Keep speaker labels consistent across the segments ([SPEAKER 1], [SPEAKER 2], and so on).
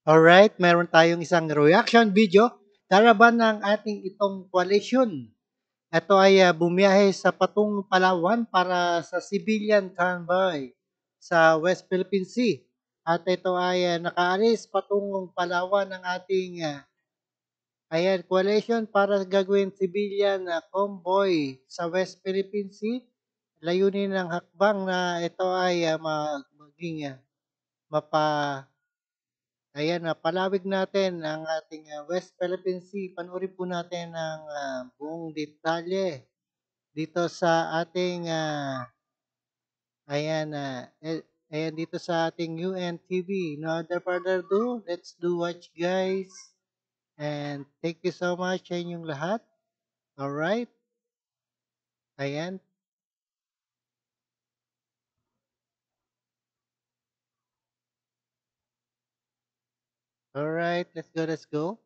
[SPEAKER 1] Alright, meron tayong isang reaction video. Karaban ng ating itong koalisyon. Ito ay bumiyahe sa patungong Palawan para sa civilian convoy sa West Philippine Sea. At ito ay nakaalis patungong Palawan ng ating coalition para gagawin civilian convoy sa West Philippine Sea. Layunin ng hakbang na ito ay maging mapa palawig natin ang ating West Philippine Sea. Panoorin po natin ang buong detalye dito sa ating dito sa ating UNTV. No other further ado, let's do watch guys. And thank you so much sa inyong lahat. Alright. Ayan. Alright, let's go, let's go.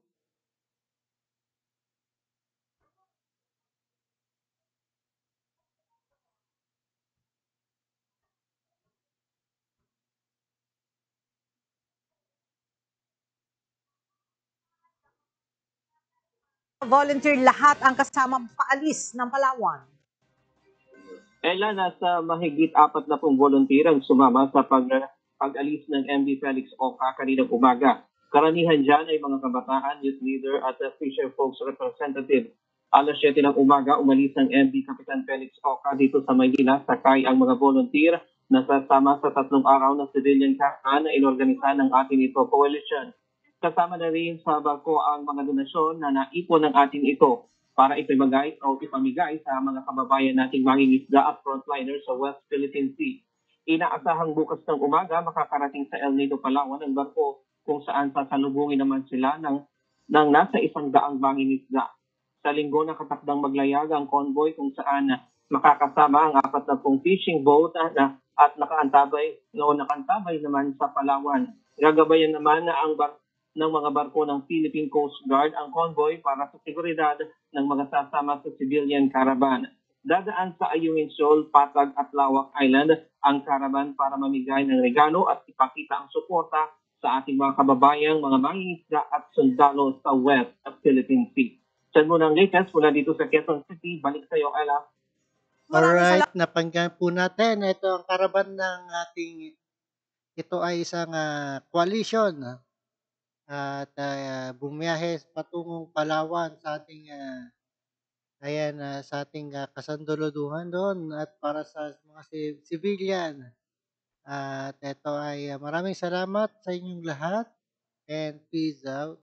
[SPEAKER 2] Volunteer lahat ang kasamang paalis ng Palawan.
[SPEAKER 3] Ella, nasa mahigit 40 volunteer ang sumama sa pag-alis ng MV Felix Oca kaninang umaga. Karamihan dyan ay mga kabataan, youth leader at fisher folks representative. Alas 7 ng umaga, umalis ang MV Kapitan Felix Oca dito sa Maynila. Sakay ang mga volunteer na sasama sa 3 araw na civilian caravan na inorganisa ng ating ito coalition. Kasama na rin sa barko ang mga donasyon na naipon ng ating ito para ipamigay sa mga kababayan nating mangingisda at frontliners sa West Philippine Sea. Inaasahang bukas ng umaga makakarating sa El Nido, Palawan ang barko kung saan sasalubungin naman sila ng nasa 100 mangingisda. Sa linggo nakatakdang maglayag ang convoy kung saan makakasama ang 40 fishing boat at nakaantabay naman sa Palawan. Gagabayan naman ng mga barko ng Philippine Coast Guard ang convoy para sa seguridad ng mga sasama sa civilian caravan. Dadaan sa Ayungin Shoal, Patag at Lawak Island ang caravan para mamigay ng regalo at ipakita ang suporta sa ating mga kababayang mga mangingisda at sundalo sa West Philippine Sea. Diyan muna ang latest mula dito sa Quezon City. Balik sa iyo, Ella.
[SPEAKER 1] Alright, napanggan po natin. Ito ang karaban ng ating, ito ay isang coalition. At bumiyahe patungong Palawan sa ating sa ating kasanduluduhan doon at para sa mga civilian. At ito ay maraming salamat sa inyong lahat and peace out.